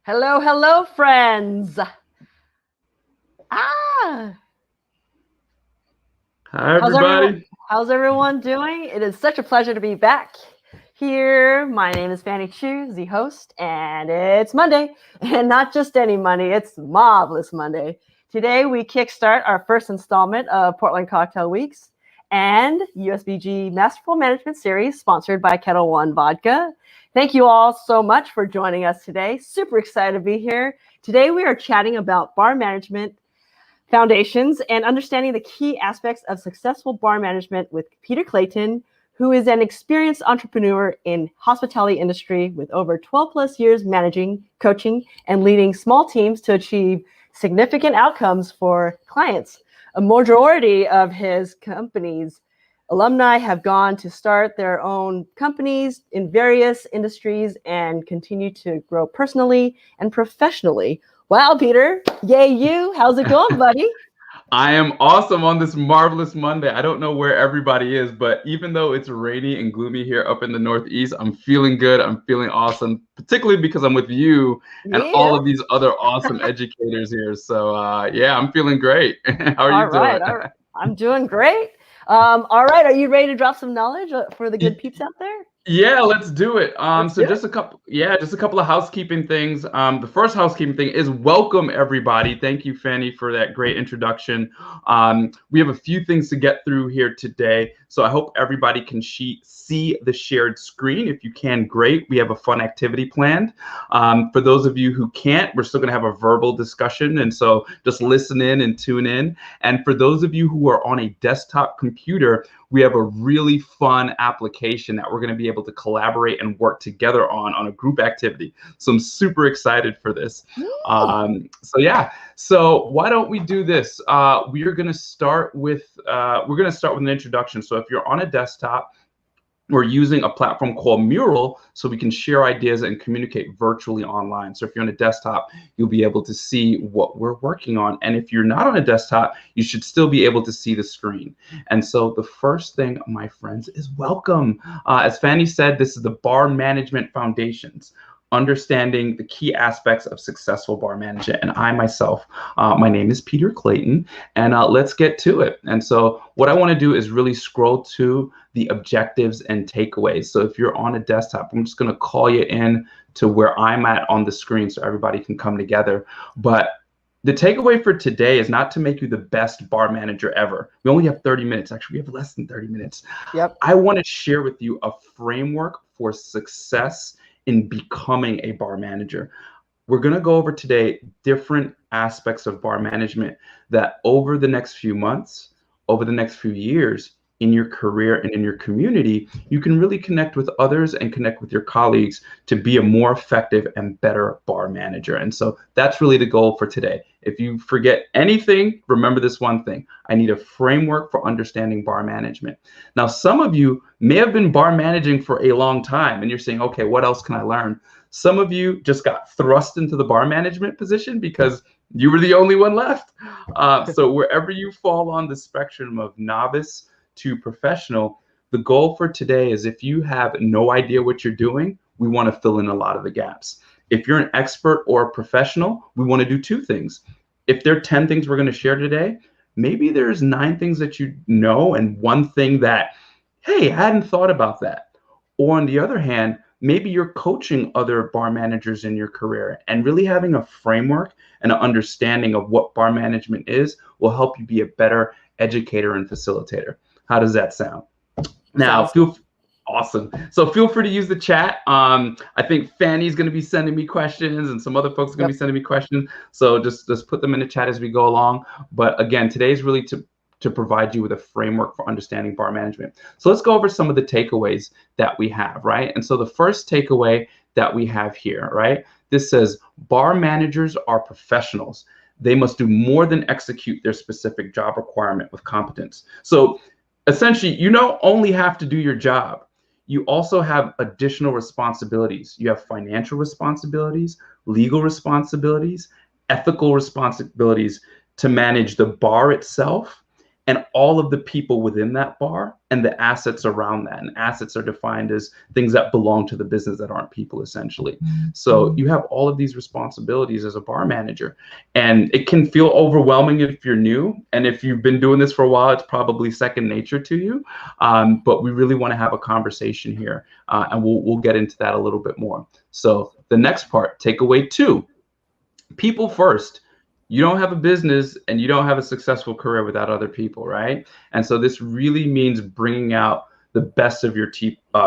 Hello, hello, friends. Ah, Hi, how's everyone? everybody. How's everyone doing? It is such a pleasure to be back here. My name is Fanny Chu, the host, and it's Monday, and not just any Monday. It's Marvelous Monday. Today we kickstart our first installment of Portland Cocktail Weeks and USBG Masterful Management Series, sponsored by Kettle One Vodka. Thank you all so much for joining us today. Super excited to be here. Today we are chatting about bar management foundations and understanding the key aspects of successful bar management with Peter Clayton, who is an experienced entrepreneur in hospitality industry with over 12 plus years managing, coaching, and leading small teams to achieve significant outcomes for clients. A majority of his companies alumni have gone to start their own companies in various industries and continue to grow personally and professionally. Wow, Peter, yay you. How's it going, buddy? I am awesome on this marvelous Monday. I don't know where everybody is, but even though it's rainy and gloomy here up in the Northeast, I'm feeling good. I'm feeling awesome, particularly because I'm with you and Yeah. all of these other awesome educators here. So, yeah, I'm feeling great. How are All you right. doing? All right. I'm doing great. All right. Are you ready to drop some knowledge for the good peeps out there? Yeah, let's do it. Let's So do it. just a couple of housekeeping things. The first housekeeping thing is welcome everybody. Thank you, Fanny, for that great introduction. We have a few things to get through here today, so I hope everybody can see the shared screen. If you can, great. We have a fun activity planned. For those of you who can't, we're still going to have a verbal discussion, and so just listen in and tune in. And for those of you who are on a desktop computer, we have a really fun application that we're going to be able to collaborate and work together on a group activity. So I'm super excited for this. So why don't we do this? We're going to start with an introduction. So if you're on a desktop, we're using a platform called Mural so we can share ideas and communicate virtually online. So if you're on a desktop, you'll be able to see what we're working on. And if you're not on a desktop, you should still be able to see the screen. And so the first thing, my friends, is welcome. As Fanny said, this is the Bar Management Foundations, understanding the key aspects of successful bar management. And I myself, my name is Peter Clayton, and let's get to it. And so what I want to do is really scroll to the objectives and takeaways. So if you're on a desktop, I'm just going to call you in to where I'm at on the screen so everybody can come together. But the takeaway for today is not to make you the best bar manager ever. We only have 30 minutes. Actually, we have less than 30 minutes. Yep. I want to share with you a framework for success in becoming a bar manager. We're going to go over today different aspects of bar management that over the next few months, over the next few years, in your career and in your community, you can really connect with others and connect with your colleagues to be a more effective and better bar manager. And so that's really the goal for today. If you forget anything, remember this one thing. I need a framework for understanding bar management. Now, some of you may have been bar managing for a long time and you're saying, okay, what else can I learn? Some of you just got thrust into the bar management position because you were the only one left. So wherever you fall on the spectrum of novice to professional, the goal for today is if you have no idea what you're doing, we want to fill in a lot of the gaps. If you're an expert or a professional, we want to do two things. If there are 10 things we're going to share today, maybe there's 9 things that you know and one thing that, hey, I hadn't thought about that. Or on the other hand, maybe you're coaching other bar managers in your career, and really having a framework and an understanding of what bar management is will help you be a better educator and facilitator. How does that sound? Now, awesome. So feel free to use the chat. I think Fanny's going to be sending me questions, and some other folks are going to be sending me questions. So just put them in the chat as we go along. But again, today is really to provide you with a framework for understanding bar management. So let's go over some of the takeaways that we have, right? And so the first takeaway that we have here, right? This says bar managers are professionals. They must do more than execute their specific job requirement with competence. So essentially, you don't only have to do your job. You also have additional responsibilities. You have financial responsibilities, legal responsibilities, ethical responsibilities to manage the bar itself, and all of the people within that bar and the assets around that. And assets are defined as things that belong to the business that aren't people, essentially. So you have all of these responsibilities as a bar manager, and it can feel overwhelming if you're new. And if you've been doing this for a while, it's probably second nature to you. But we really want to have a conversation here, and we'll get into that a little bit more. So the next part, takeaway 2, people first. You don't have a business and you don't have a successful career without other people, right? And so this really means bringing out the best of your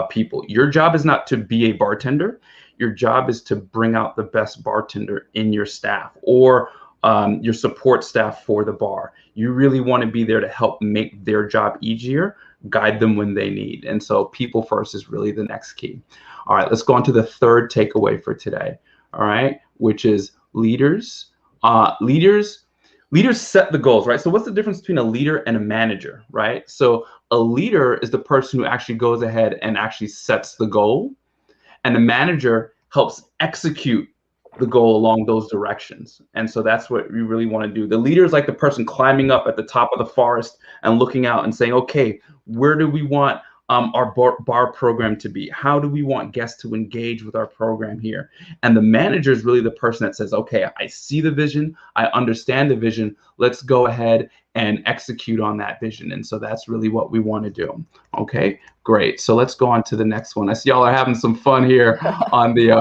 people. Your job is not to be a bartender. Your job is to bring out the best bartender in your staff, or your support staff for the bar. You really want to be there to help make their job easier, guide them when they need. And so people first is really the next key. All right, let's go on to the third takeaway for today. All right, which is leaders. Leaders set the goals, right? So what's the difference between a leader and a manager, right? So a leader is the person who actually goes ahead and actually sets the goal, and the manager helps execute the goal along those directions. And so that's what we really want to do. The leader is like the person climbing up at the top of the forest and looking out and saying, okay, where do we want our bar program to be? How do we want guests to engage with our program here? And the manager is really the person that says, okay, I see the vision, I understand the vision, let's go ahead and execute on that vision. And so that's really what we want to do. Okay, great. So let's go on to the next one. I see y'all are having some fun here on the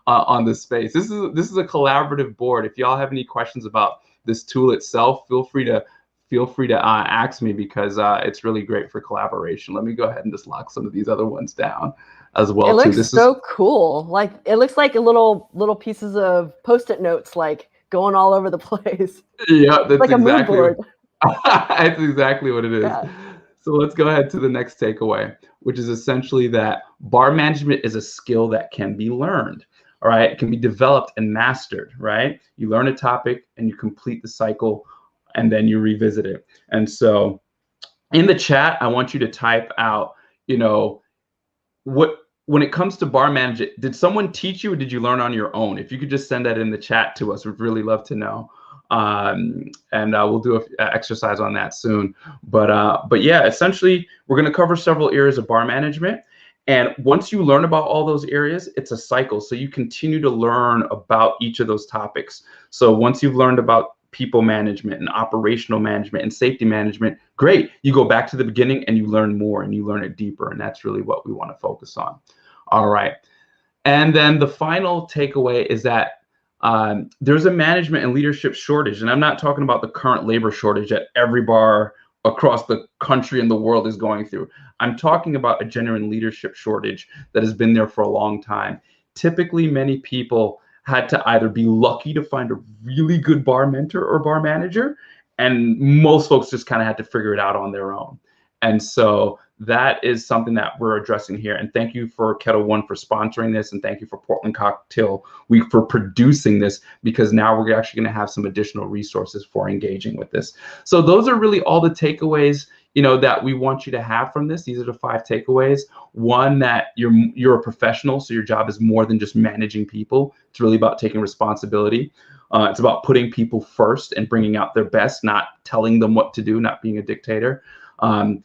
on the space. This is a collaborative board. If y'all have any questions about this tool itself, feel free to ask me, because it's really great for collaboration. Let me go ahead and just lock some of these other ones down as well. It looks so cool. Like, it looks like a little pieces of Post-it notes, like going all over the place. Yeah, that's like a mood exactly board. that's exactly what it is. Yeah. So let's go ahead to the next takeaway, which is essentially that bar management is a skill that can be learned. All right, it can be developed and mastered, right? You learn a topic and you complete the cycle, and then you revisit it. And so in the chat, I want you to type out, when it comes to bar management, did someone teach you, or did you learn on your own? If you could just send that in the chat to us, we'd really love to know. And we'll do an exercise on that soon. But yeah, essentially, we're going to cover several areas of bar management. And once you learn about all those areas, it's a cycle. So you continue to learn about each of those topics. So once you've learned about people management and operational management and safety management, great. You go back to the beginning and you learn more and you learn it deeper. And that's really what we want to focus on. All right. And then the final takeaway is that there's a management and leadership shortage. And I'm not talking about the current labor shortage that every bar across the country and the world is going through. I'm talking about a genuine leadership shortage that has been there for a long time. Typically, many people had to either be lucky to find a really good bar mentor or bar manager, and most folks just kind of had to figure it out on their own. And so that is something that we're addressing here. And thank you for Kettle One for sponsoring this, and thank you for Portland Cocktail Week for producing this, because now we're actually going to have some additional resources for engaging with this. So those are really all the takeaways that we want you to have from this. These are the 5 takeaways. One, that you're a professional, so your job is more than just managing people. It's really about taking responsibility. It's about putting people first and bringing out their best, not telling them what to do, not being a dictator.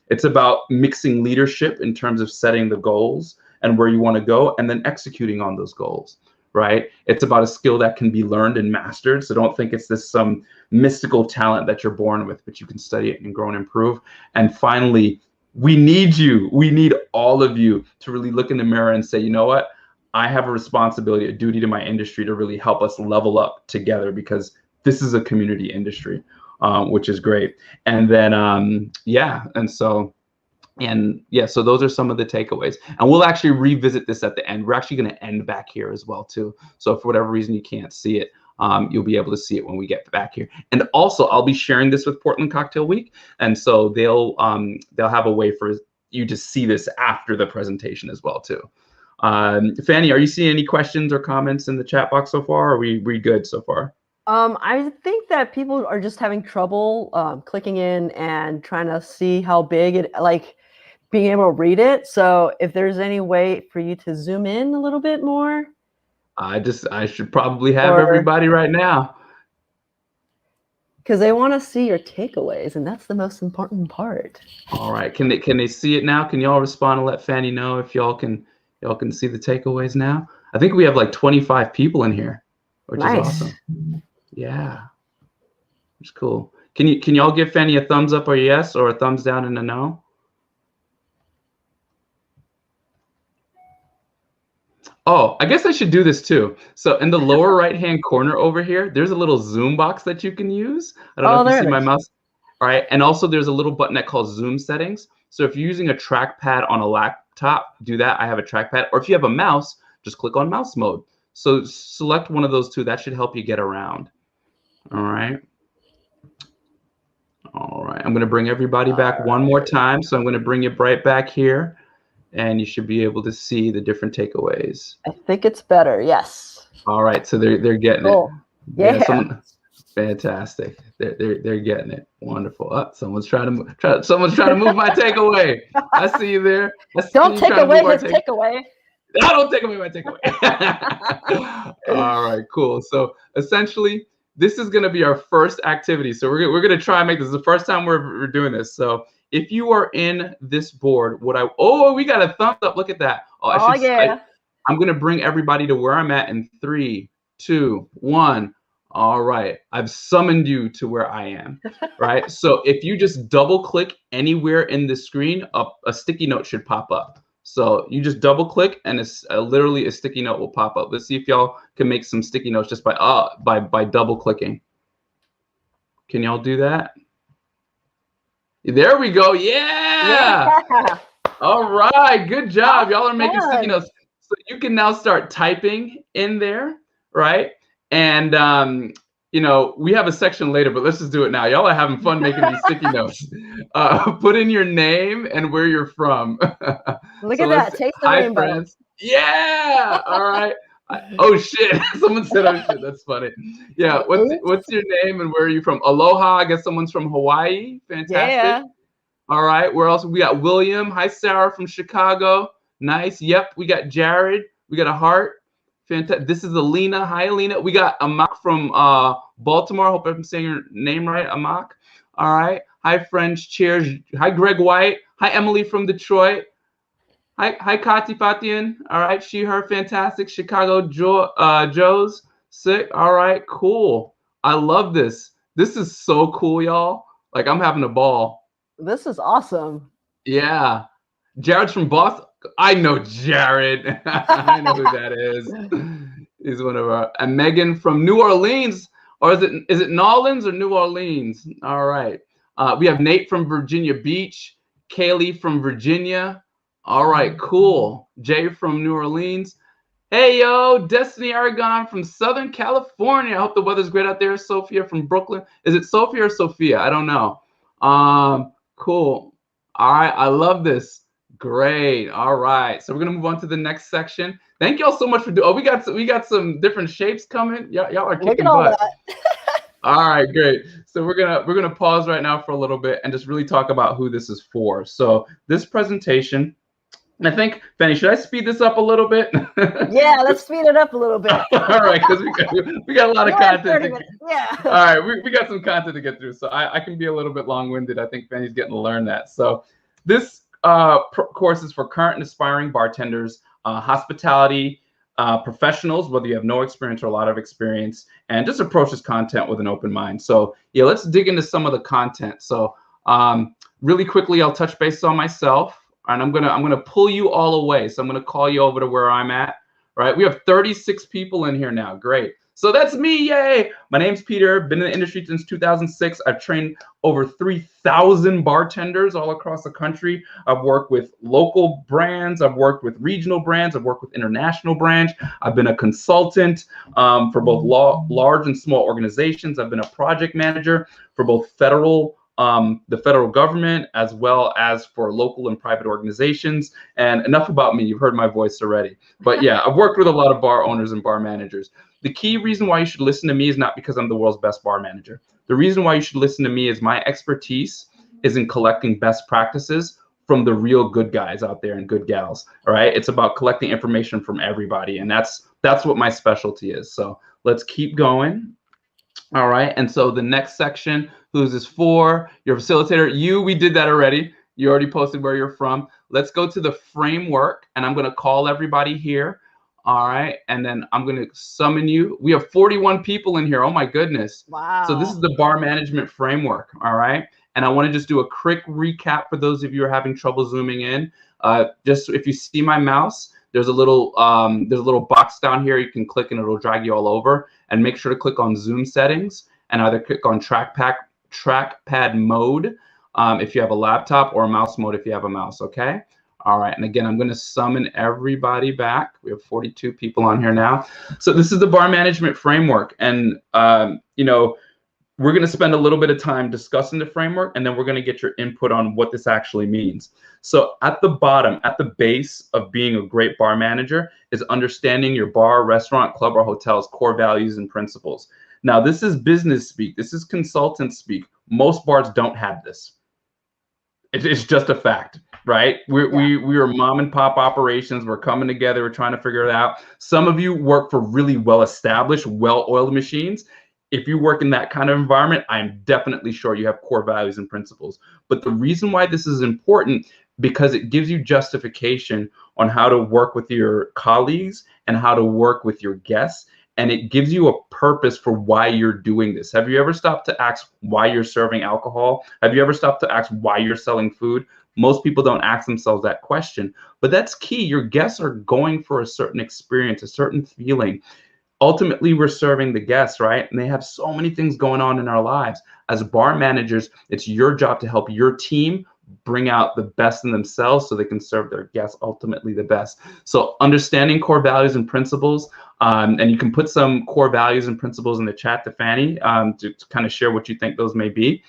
It's about mixing leadership in terms of setting the goals and where you want to go, and then executing on those goals. Right? It's about a skill that can be learned and mastered. So don't think it's this some mystical talent that you're born with, but you can study it and grow and improve. And finally, we need you. We need all of you to really look in the mirror and say, you know what? I have a responsibility, a duty to my industry to really help us level up together, because this is a community industry, which is great. And then, so those are some of the takeaways, and we'll actually revisit this at the end. We're actually going to end back here as well too. So if for whatever reason you can't see it, you'll be able to see it when we get back here. And also, I'll be sharing this with Portland Cocktail Week, and so they'll have a way for you to see this after the presentation as well too. Fanny, are you seeing any questions or comments in the chat box so far? Or are we good so far? I think that people are just having trouble clicking in and trying to see how big it, like, being able to read it. So if there's any way for you to zoom in a little bit more. I should probably have everybody right now. Because they want to see your takeaways, and that's the most important part. All right. Can they see it now? Can y'all respond and let Fanny know if y'all can see the takeaways now? I think we have like 25 people in here, which is Nice. awesome. Yeah. It's cool. Can y'all give Fanny a thumbs up or a yes, or a thumbs down and a no? Oh, I guess I should do this too. So in the lower right-hand corner over here, there's a little Zoom box that you can use. I don't know if you there see it my is. mouse. All right. And also there's a little button that calls Zoom settings. So if you're using a trackpad on a laptop, do that. I have a trackpad. Or if you have a mouse, just click on mouse mode. So select one of those two. That should help you get around. All right. All right. I'm going to bring everybody back one more time. So I'm going to bring you right back here, and you should be able to see the different takeaways. I think it's better. Yes. All right. So they're getting Cool. it. Yeah. Fantastic. They're getting it. Wonderful. Someone's trying to move my takeaway. I see you there. Don't take away his takeaway. I don't take away my takeaway. All right, cool. So essentially, this is going to be our first activity. So we're going to try and make this the first time we're doing this. So if you are in this board, we got a thumbs up. Look at that. I'm going to bring everybody to where I'm at in 3, 2, 1. All right. I've summoned you to where I am. Right. So if you just double click anywhere in the screen, a sticky note should pop up. So you just double click and it's literally a sticky note will pop up. Let's see if y'all can make some sticky notes just by double clicking. Can y'all do that? There we go. Yeah. All right. Good job. Y'all are making sticky notes. So you can now start typing in there, right? And we have a section later, but let's just do it now. Y'all are having fun making these sticky notes. Put in your name and where you're from. Look at that. Taste the rainbow. Friends. Yeah. All right. Oh shit. Someone said oh shit. That's funny. Yeah. What's your name and where are you from? Aloha. I guess someone's from Hawaii. Fantastic. Yeah. All right. Where else? We got William. Hi, Sarah from Chicago. Nice. Yep. We got Jared. We got a heart. Fantastic. This is Alina. Hi, Alina. We got Amak from Baltimore. Hope I'm saying your name right, Amak. All right. Hi, friends. Cheers. Hi, Greg White. Hi, Emily from Detroit. Hi, Kati Fatian. All right. She, her. Fantastic. Chicago Joe's. Sick. All right. Cool. I love this. This is so cool, y'all. Like, I'm having a ball. This is awesome. Yeah. Jared's from Boston. I know Jared. I know who that is. He's one of our. And Megan from New Orleans, or is it Nolans or New Orleans? All right. We have Nate from Virginia Beach, Kaylee from Virginia. All right, cool. Jay from New Orleans. Hey yo, Destiny Aragon from Southern California. I hope the weather's great out there. Sophia from Brooklyn. Is it Sophia or Sophia? I don't know. Cool. All right, I love this. Great. All right. So we're gonna move on to the next section. Thank y'all so much for doing. Oh, we got some different shapes coming. Y'all are kicking butt. All right, great. So we're gonna pause right now for a little bit and just really talk about who this is for. So this presentation, and I think, Fanny, should I speed this up a little bit? Yeah, let's speed it up a little bit. All right, because we got a lot of content. Yeah. All right, we got some content to get through, so I can be a little bit long-winded. I think Fanny's getting to learn that. So this course is for current and aspiring bartenders, hospitality professionals, whether you have no experience or a lot of experience, and just approach this content with an open mind. So yeah, let's dig into some of the content. So really quickly, I'll touch base on myself, and I'm gonna pull you all away. So I'm gonna call you over to where I'm at. Right, we have 36 people in here now. Great. So that's me, yay! My name's Peter, been in the industry since 2006. I've trained over 3,000 bartenders all across the country. I've worked with local brands, I've worked with regional brands, I've worked with international brands. I've been a consultant for both large and small organizations. I've been a project manager for both the federal government, as well as for local and private organizations. And enough about me, you've heard my voice already. But yeah, I've worked with a lot of bar owners and bar managers. The key reason why you should listen to me is not because I'm the world's best bar manager. The reason why you should listen to me is my expertise is in collecting best practices from the real good guys out there and good gals. All right, it's about collecting information from everybody, and that's what my specialty is. So let's keep going. All right. And so the next section, who's this for? Your facilitator. You, we did that already. You already posted where you're from. Let's go to the framework, and I'm going to call everybody here. All right. And then I'm going to summon you. We have 41 people in here. Oh, my goodness. Wow. So this is the bar management framework. All right. And I want to just do a quick recap for those of you who are having trouble zooming in. Just if you see my mouse, there's a little box down here you can click and it'll drag you all over. And make sure to click on Zoom settings and either click on trackpad mode if you have a laptop, or mouse mode if you have a mouse. Okay. All right. And again, I'm going to summon everybody back. We have 42 people on here now. So this is the bar management framework, and we're going to spend a little bit of time discussing the framework, and then we're going to get your input on what this actually means. So at the bottom, at the base of being a great bar manager is understanding your bar, restaurant, club, or hotel's core values and principles. Now, this is business speak. This is consultant speak. Most bars don't have this. It's just a fact, right? We are mom and pop operations. We're coming together. We're trying to figure it out. Some of you work for really well-established, well-oiled machines. If you work in that kind of environment, I'm definitely sure you have core values and principles. But the reason why this is important, because it gives you justification on how to work with your colleagues and how to work with your guests. And it gives you a purpose for why you're doing this. Have you ever stopped to ask why you're serving alcohol? Have you ever stopped to ask why you're selling food? Most people don't ask themselves that question, but that's key. Your guests are going for a certain experience, a certain feeling. Ultimately, we're serving the guests, right? And they have so many things going on in our lives. As bar managers, it's your job to help your team bring out the best in themselves so they can serve their guests ultimately the best. So understanding core values and principles, and you can put some core values and principles in the chat to Fanny to kind of share what you think those may be.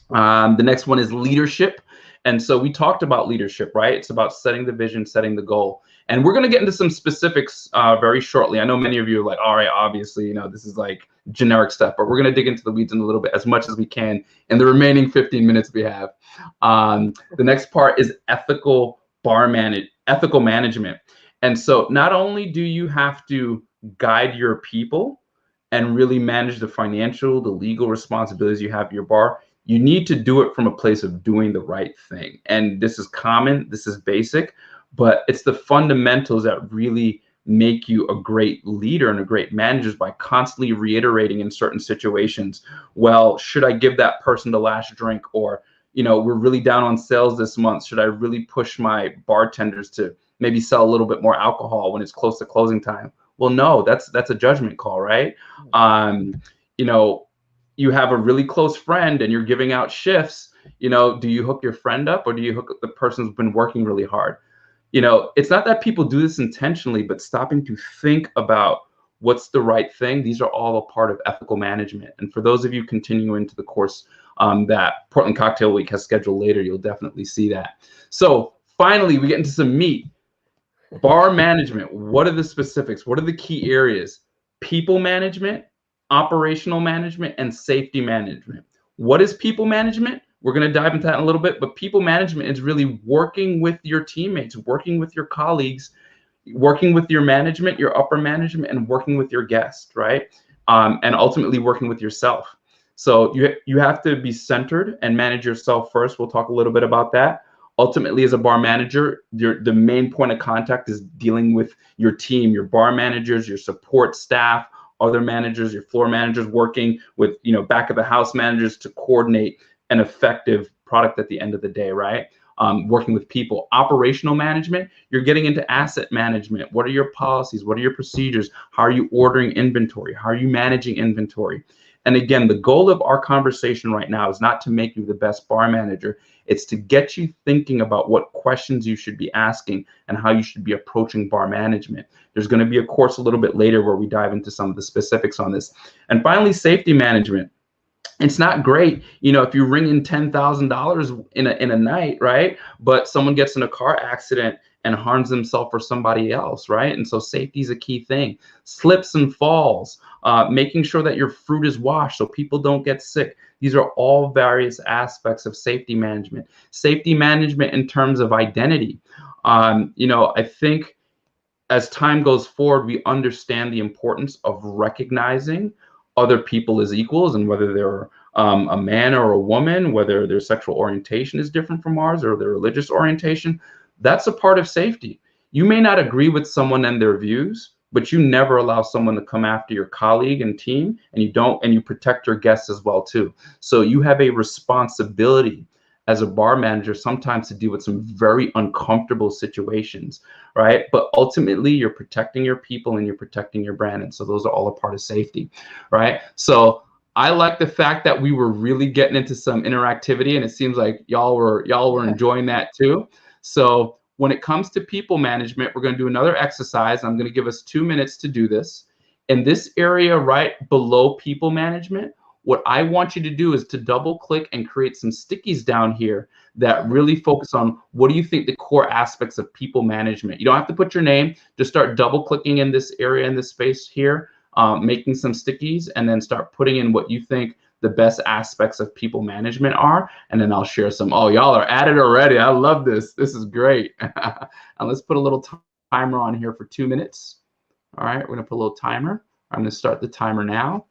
The next one is leadership. And so we talked about leadership, right? It's about setting the vision, setting the goal. And we're going to get into some specifics very shortly. I know many of you are like, all right, obviously, this is like generic stuff, but we're going to dig into the weeds in a little bit as much as we can in the remaining 15 minutes we have. The next part is ethical management. And so not only do you have to guide your people and really manage the financial, the legal responsibilities you have at your bar, you need to do it from a place of doing the right thing. And this is common, this is basic, but it's the fundamentals that really make you a great leader and a great manager by constantly reiterating in certain situations, well, should I give that person the last drink? Or, we're really down on sales this month. Should I really push my bartenders to maybe sell a little bit more alcohol when it's close to closing time? Well, no, that's a judgment call, right? You have a really close friend and you're giving out shifts, do you hook your friend up or do you hook the person who's been working really hard? It's not that people do this intentionally, but stopping to think about what's the right thing. These are all a part of ethical management. And for those of you continuing into the course that Portland Cocktail Week has scheduled later, you'll definitely see that. So finally, we get into some meat. Bar management. What are the specifics? What are the key areas? People management, operational management, and safety management. What is people management? We're going to dive into that in a little bit, but people management is really working with your teammates, working with your colleagues, working with your management, your upper management, and working with your guests, right? And ultimately working with yourself. So you have to be centered and manage yourself first. We'll talk a little bit about that. Ultimately, as a bar manager, the main point of contact is dealing with your team, your bar managers, your support staff, other managers, your floor managers, working with back of the house managers to coordinate an effective product at the end of the day, right? Working with people. Operational management, you're getting into asset management. What are your policies? What are your procedures? How are you ordering inventory? How are you managing inventory? And again, the goal of our conversation right now is not to make you the best bar manager. It's to get you thinking about what questions you should be asking and how you should be approaching bar management. There's going to be a course a little bit later where we dive into some of the specifics on this. And finally, safety management. It's not great, if you ring in $10,000 in a night, right? But someone gets in a car accident and harms themselves or somebody else, right? And so safety is a key thing. Slips and falls, making sure that your fruit is washed so people don't get sick. These are all various aspects of safety management. Safety management in terms of identity. I think as time goes forward, we understand the importance of recognizing other people as equals, and whether they're a man or a woman, whether their sexual orientation is different from ours or their religious orientation, that's a part of safety. You may not agree with someone and their views, but you never allow someone to come after your colleague and team, and you protect your guests as well too. So you have a responsibility as a bar manager sometimes to deal with some very uncomfortable situations, right? But ultimately you're protecting your people and you're protecting your brand. And so those are all a part of safety, right? So I like the fact that we were really getting into some interactivity, and it seems like y'all were enjoying that too. So when it comes to people management, we're going to do another exercise. I'm going to give us 2 minutes to do this. In this area right below people management, what I want you to do is to double click and create some stickies down here that really focus on what do you think the core aspects of people management. You don't have to put your name, just start double clicking in this area, in this space here, making some stickies, and then start putting in what you think the best aspects of people management are, and then I'll share some. Oh, y'all are at it already. I love this. This is great. And let's put a little timer on here for 2 minutes. All right, we're gonna put a little timer. I'm gonna start the timer now.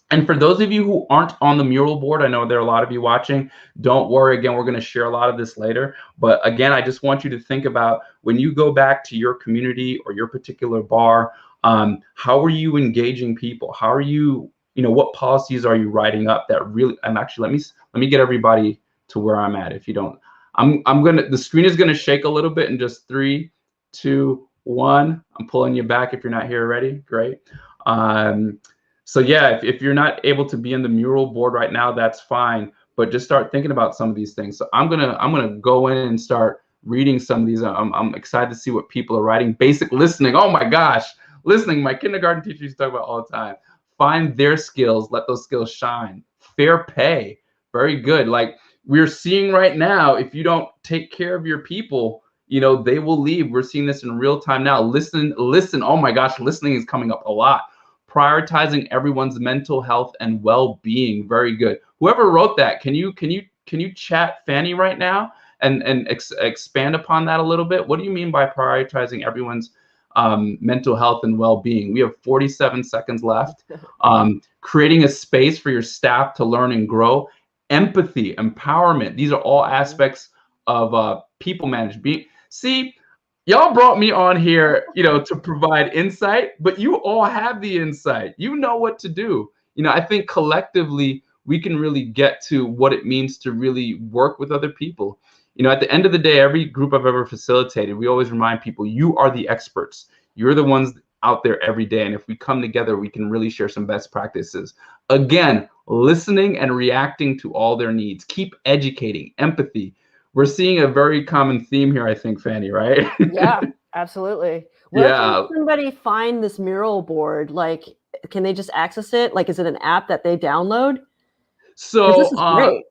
And for those of you who aren't on the mural board, I know there are a lot of you watching. Don't worry, again, we're going to share a lot of this later. But again, I just want you to think about when you go back to your community or your particular bar, how are you engaging people? How are you, what policies are you writing up that really, and actually, let me get everybody to where I'm at. If you don't, the screen is going to shake a little bit in just 3, 2, 1. I'm pulling you back if you're not here already. Great. So yeah, if you're not able to be in the mural board right now, that's fine. But just start thinking about some of these things. So I'm gonna go in and start reading some of these. I'm excited to see what people are writing. Basic listening. Oh my gosh, listening. My kindergarten teacher used to talk about all the time. Find their skills. Let those skills shine. Fair pay. Very good. Like we're seeing right now, if you don't take care of your people, they will leave. We're seeing this in real time now. Listen. Oh my gosh, listening is coming up a lot. Prioritizing everyone's mental health and well-being. Very good. Whoever wrote that, can you chat Fanny right now and expand upon that a little bit? What do you mean by prioritizing everyone's mental health and well-being? We have 47 seconds left. Creating a space for your staff to learn and grow. Empathy, empowerment. These are all aspects of people management. See, y'all brought me on here, to provide insight, but you all have the insight. You know what to do. I think collectively we can really get to what it means to really work with other people. At the end of the day, every group I've ever facilitated, we always remind people, you are the experts. You're the ones out there every day. And if we come together, we can really share some best practices. Again, listening and reacting to all their needs. Keep educating, empathy. We're seeing a very common theme here, I think, Fanny, right? Yeah, absolutely. Where can somebody find this mural board? Like, can they just access it? Like, is it an app that they download? So this is great.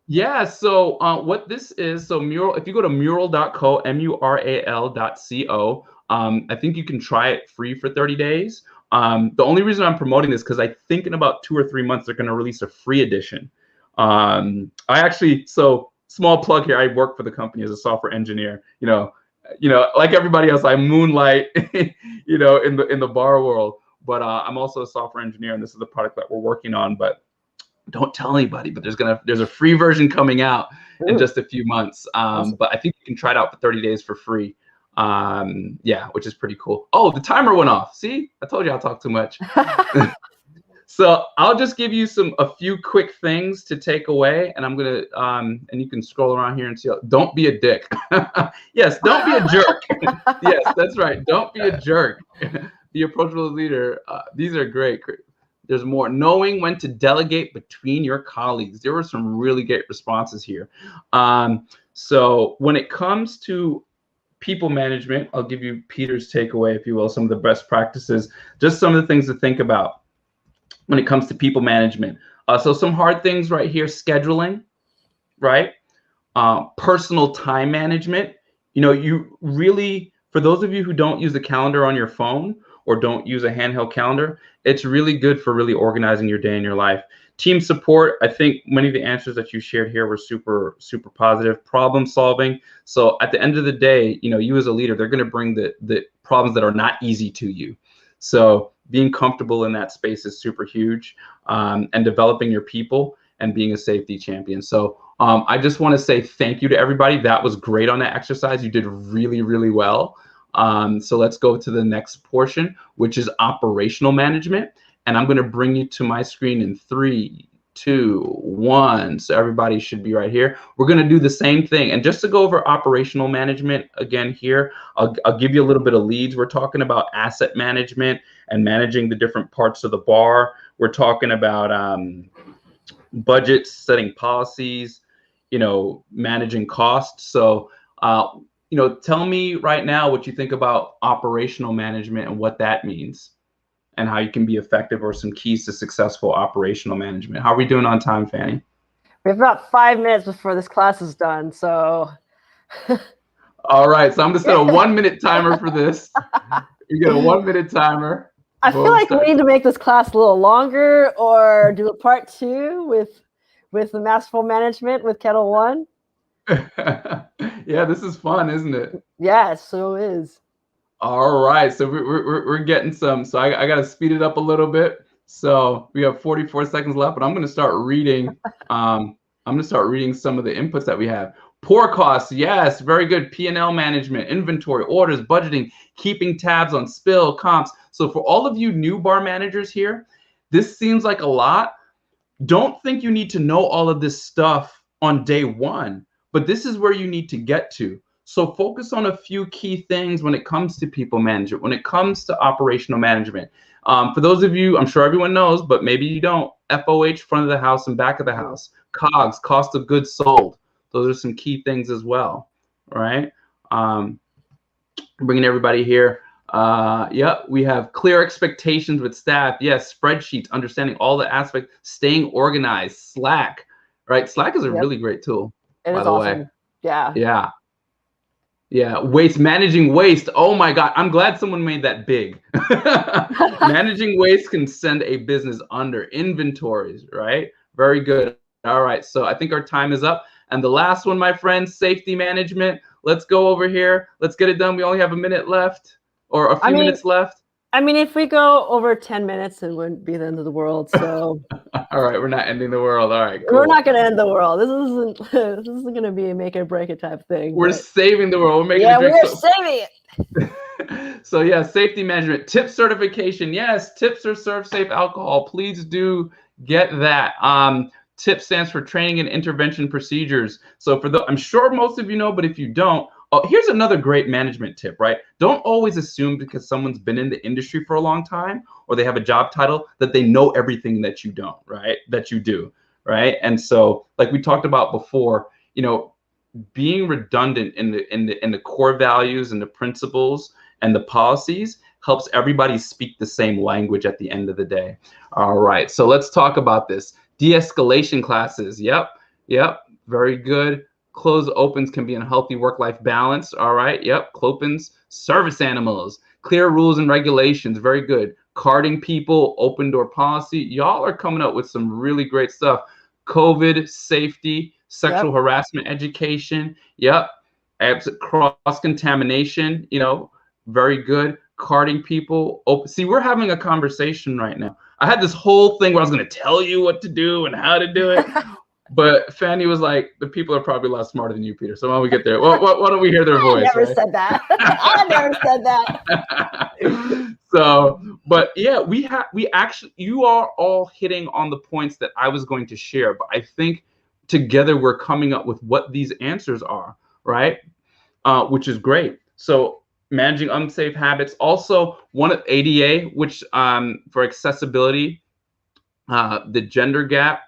Yeah, so what this is, so mural, if you go to mural.co, mural.co, I think you can try it free for 30 days. The only reason I'm promoting this, because I think in about 2 or 3 months, they're going to release a free edition. So small plug here, I work for the company as a software engineer. Like everybody else, I moonlight, in the bar world. But I'm also a software engineer, and this is the product that we're working on. But don't tell anybody. But there's a free version coming out in just a few months. Awesome. But I think you can try it out for 30 days for free. Yeah, which is pretty cool. Oh, the timer went off. See, I told you I'll talk too much. So I'll just give you a few quick things to take away, and I'm gonna and you can scroll around here and see. Don't be a dick. Yes, don't be a jerk. Yes, that's right. Don't be a jerk. Be approachable leader. These are great. There's more. Knowing when to delegate between your colleagues. There were some really great responses here. So when it comes to people management, I'll give you Peter's takeaway, if you will, some of the best practices, just some of the things to think about when it comes to people management. So some hard things right here: scheduling, right? Personal time management. You really, for those of you who don't use the calendar on your phone or don't use a handheld calendar, it's really good for really organizing your day and your life. Team support, I think many of the answers that you shared here were super, super positive. Problem solving. So at the end of the day, you as a leader, they're going to bring the problems that are not easy to you. So being comfortable in that space is super huge, and developing your people and being a safety champion. So I just want to say thank you to everybody. That was great on that exercise. You did really, really well. So let's go to the next portion, which is operational management. And I'm going to bring you to my screen in 3, 2, 1. So everybody should be right here. We're going to do the same thing. And just to go over operational management again here, I'll give you a little bit of leads. We're talking about asset management and managing the different parts of the bar. We're talking about budgets, setting policies, managing costs. So, tell me right now what you think about operational management and what that means, and how you can be effective, or some keys to successful operational management. How are we doing on time, Fanny? We have about 5 minutes before this class is done, so. All right, so I'm gonna set a 1-minute timer for this. You get a 1-minute timer. I feel like we need to make this class a little longer, or do a part 2 with the masterful management with Kettle One. Yeah, this is fun, isn't it? Yeah, it so is. All right, so we're getting some. So I got to speed it up a little bit. So we have 44 seconds left, but I'm going to start reading. I'm going to start reading some of the inputs that we have. Poor costs, yes, very good. P&L management, inventory, orders, budgeting, keeping tabs on spill, comps. So for all of you new bar managers here, this seems like a lot. Don't think you need to know all of this stuff on day one, but this is where you need to get to. So focus on a few key things when it comes to people management, when it comes to operational management. For those of you, I'm sure everyone knows, but maybe you don't, FOH, front of the house and back of the house, COGS, cost of goods sold. Those are some key things as well, right? Bringing everybody here. Yep, we have clear expectations with staff. Yes, spreadsheets, understanding all the aspects, staying organized, Slack, right? Slack is a really great tool, by the way. Yeah. Yeah. Yeah, managing waste. Oh my God, I'm glad someone made that big. Managing waste can send a business under. Inventories, right? Very good. All right, so I think our time is up. And the last one, my friends, safety management. Let's go over here. Let's get it done. We only have a minute left, or a few minutes left. I mean, if we go over 10 minutes, it wouldn't be the end of the world. So. All right, we're not ending the world. All right, cool. We're not going to end the world. This isn't going to be a make or break it type thing. We're saving the world. We're making we're saving it. So yeah, safety management, tip certification. Yes, tips are serve safe alcohol. Please do get that. TIP stands for training and intervention procedures. So I'm sure most of you know, but if you don't, here's another great management tip, right? Don't always assume because someone's been in the industry for a long time or they have a job title that they know everything that you don't, right? That you do, right? And so, like we talked about before, being redundant in the core values and the principles and the policies helps everybody speak the same language at the end of the day. All right, so let's talk about this. De-escalation classes. Yep, very good. Closed opens can be a healthy work-life balance. All right, yep. Clopens, service animals, clear rules and regulations. Very good. Carding people, open door policy. Y'all are coming up with some really great stuff. COVID, safety, sexual harassment education. Yep. Cross-contamination, very good. Carding people. See, we're having a conversation right now. I had this whole thing where I was going to tell you what to do and how to do it. But Fanny was like, the people are probably a lot smarter than you, Peter. So why don't we get there? Why don't we hear their voice? I never said that. I never said that. So, but yeah, you are all hitting on the points that I was going to share. But I think together we're coming up with what these answers are, right? Which is great. So managing unsafe habits. Also, one of ADA, which for accessibility, the gender gap.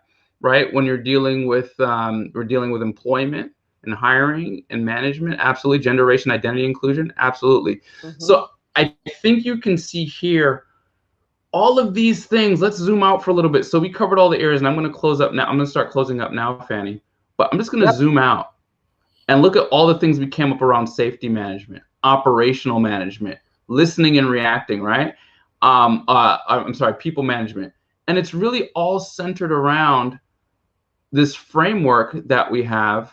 Right, when you're dealing with employment and hiring and management, absolutely. Gender, race, and identity inclusion, absolutely. So I think you can see here all of these things. Let's zoom out for a little bit. So we covered all the areas, and I'm going to close up now. I'm going to start closing up now, Fanny. But I'm just going to zoom out and look at all the things we came up around: safety management, operational management, listening and reacting. Right? I'm sorry, people management, and it's really all centered around this framework that we have.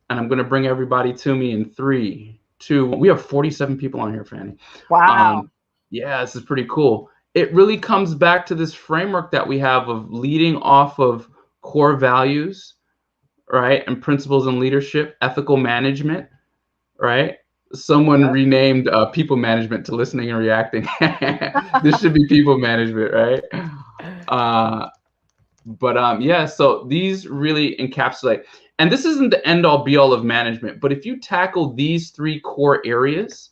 And I'm going to bring everybody to me in 3, 2, 1. We have 47 people on here, Fanny. Wow. Yeah, this is pretty cool. It really comes back to this framework that we have of leading off of core values, right? And principles in leadership, ethical management, right? Someone Yep. renamed people management to listening and reacting. This should be people management, right? Uh, but yeah, so these really encapsulate, and this isn't the end all be all of management, but if you tackle these three core areas,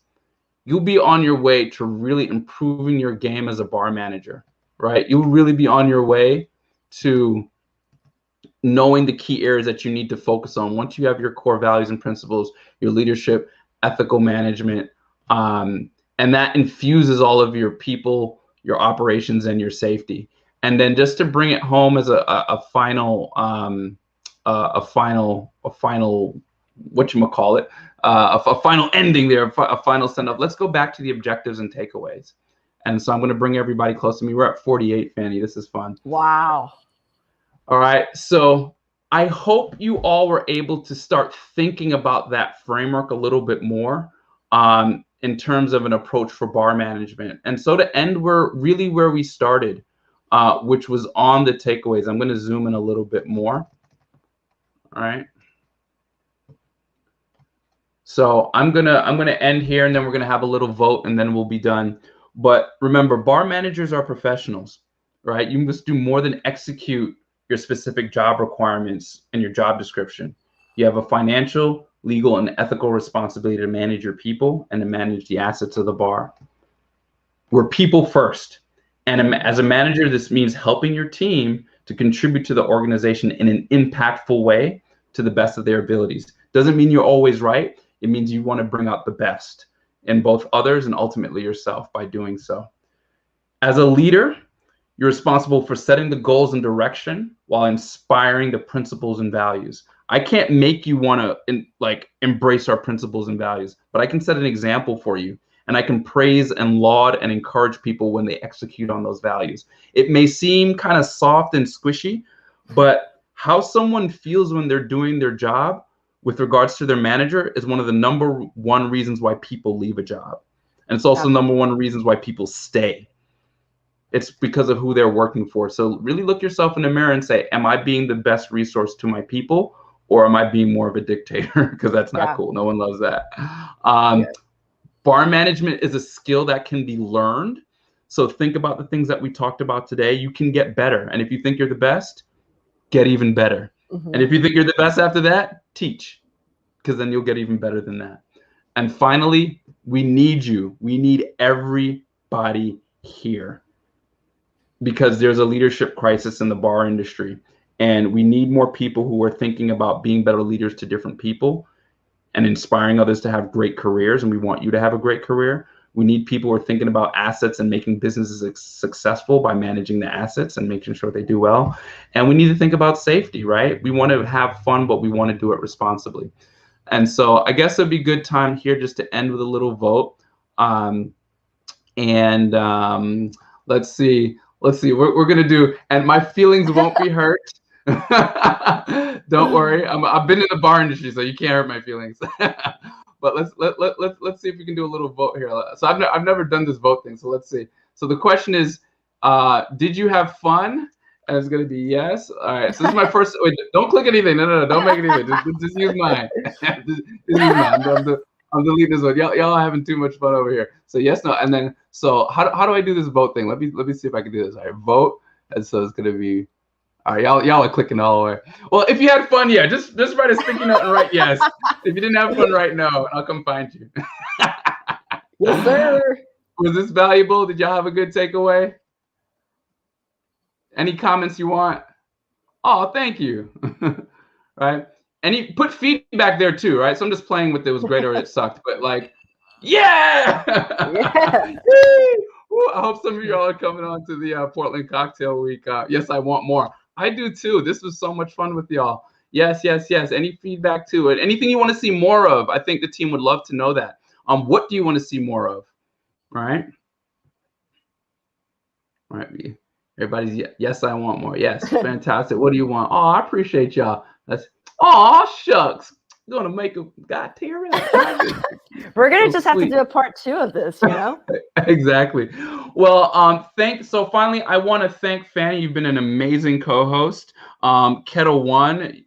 you'll be on your way to really improving your game as a bar manager, right? You'll really be on your way to knowing the key areas that you need to focus on once you have your core values and principles, your leadership, ethical management, and that infuses all of your people, your operations, and your safety. And then just to bring it home as a final whatchamacallit, a final ending there, a final send up. Let's go back to the objectives and takeaways. And so I'm going to bring everybody close to me. We're at 48, Fanny. This is fun. Wow. All right. So I hope you all were able to start thinking about that framework a little bit more in terms of an approach for bar management. And so to end, we're really where we started, which was on the takeaways. I'm going to zoom in a little bit more. All right. So I'm gonna end here, and then we're gonna have a little vote, and then we'll be done. But remember, bar managers are professionals, right? You must do more than execute your specific job requirements and your job description. You have a financial, legal, and ethical responsibility to manage your people and to manage the assets of the bar. We're people first. And as a manager, this means helping your team to contribute to the organization in an impactful way to the best of their abilities. Doesn't mean you're always right. It means you want to bring out the best in both others and ultimately yourself by doing so. As a leader, you're responsible for setting the goals and direction while inspiring the principles and values. I can't make you want to embrace our principles and values, but I can set an example for you, and I can praise and laud and encourage people when they execute on those values. It may seem kind of soft and squishy, but how someone feels when they're doing their job with regards to their manager is one of the number one reasons why people leave a job. And it's also number one reasons why people stay. It's because of who they're working for. So really look yourself in the mirror and say, am I being the best resource to my people, or am I being more of a dictator? Because that's not cool. No one loves that. Bar management is a skill that can be learned. So think about the things that we talked about today. You can get better. And if you think you're the best, get even better. And if you think you're the best after that, teach, because then you'll get even better than that. And finally, we need you. We need everybody here, because there's a leadership crisis in the bar industry. And we need more people who are thinking about being better leaders to different people and inspiring others to have great careers. And we want you to have a great career. We need people who are thinking about assets and making businesses successful by managing the assets and making sure they do well. And we need to think about safety, right? We want to have fun, but we want to do it responsibly. And so I guess it'd be a good time here just to end with a little vote. Let's see. We're going to do, and my feelings won't be hurt. Don't worry. I've been in the bar industry, so you can't hurt my feelings. But let's see if we can do a little vote here. So I've never done this vote thing, so let's see. So the question is, did you have fun? And it's gonna be yes. All right. So this is my first. Wait, don't click anything. No. Don't make anything. Just use mine. Just use mine. I'm deleting this one. Y'all are having too much fun over here. So yes, no, and then so how do I do this vote thing? Let me see if I can do this. All right, vote. And so it's gonna be. All right, y'all are clicking all the way. Well, if you had fun, yeah, just write a sticky note and write yes. If you didn't have fun, write no, and I'll come find you. Yes, sir. Was this valuable? Did y'all have a good takeaway? Any comments you want? Oh, thank you. Right? And put feedback there too, right? So I'm just playing with it was great or it sucked, but like, yeah! Yeah. I hope some of y'all are coming on to the Portland Cocktail Week. Yes, I want more. I do too. This was so much fun with y'all. Yes. Any feedback to it? Anything you want to see more of? I think the team would love to know that. What do you want to see more of? Right? Right. Everybody's yes, I want more. Yes, fantastic. What do you want? Oh, I appreciate y'all. Oh, shucks. gonna make a God tear up. My goodness. We're gonna So just have to sweet. do a part 2 of this, you know? Exactly. Well, so finally I want to thank Fanny. You've been an amazing co-host. Kettle One,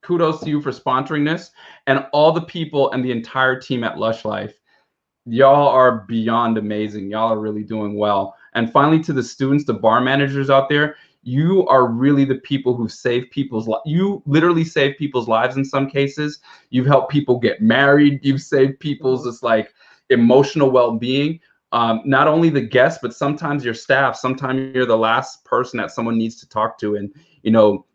kudos to you for sponsoring this, and all the people and the entire team at Lush Life. Y'all are beyond amazing. Y'all are really doing well. And finally, to the students, the bar managers out there, you are really the people who save people's lives. You literally save people's lives in some cases. You've helped people get married. You've saved people's just like emotional well-being. Not only the guests, but sometimes your staff. Sometimes you're the last person that someone needs to talk to, and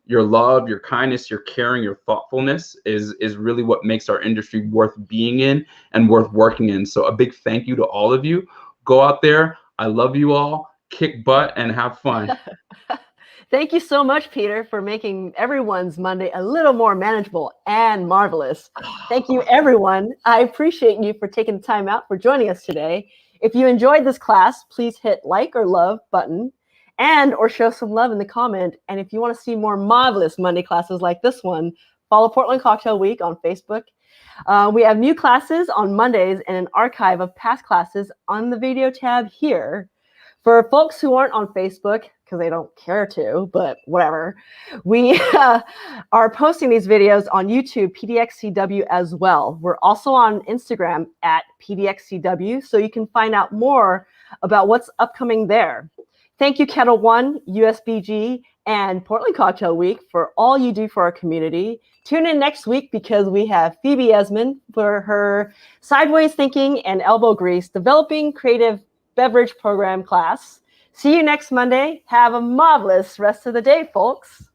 your love, your kindness, your caring, your thoughtfulness is really what makes our industry worth being in and worth working in. So a big thank you to all of you. Go out there. I love you all. Kick butt and have fun. Thank you so much, Peter, for making everyone's Monday a little more manageable and marvelous. Thank you, everyone. I appreciate you for taking the time out for joining us today. If you enjoyed this class, please hit like or love button or show some love in the comment. And if you want to see more marvelous Monday classes like this one, follow Portland Cocktail Week on Facebook. We have new classes on Mondays and an archive of past classes on the video tab here. For folks who aren't on Facebook, because they don't care to, but whatever, we are posting these videos on YouTube, PDXCW as well. We're also on Instagram at PDXCW, so you can find out more about what's upcoming there. Thank you, Kettle One, USBG, and Portland Cocktail Week for all you do for our community. Tune in next week because we have Phoebe Esmond for her Sideways Thinking and Elbow Grease Developing Creative Beverage Program class. See you next Monday. Have a marvelous rest of the day, folks.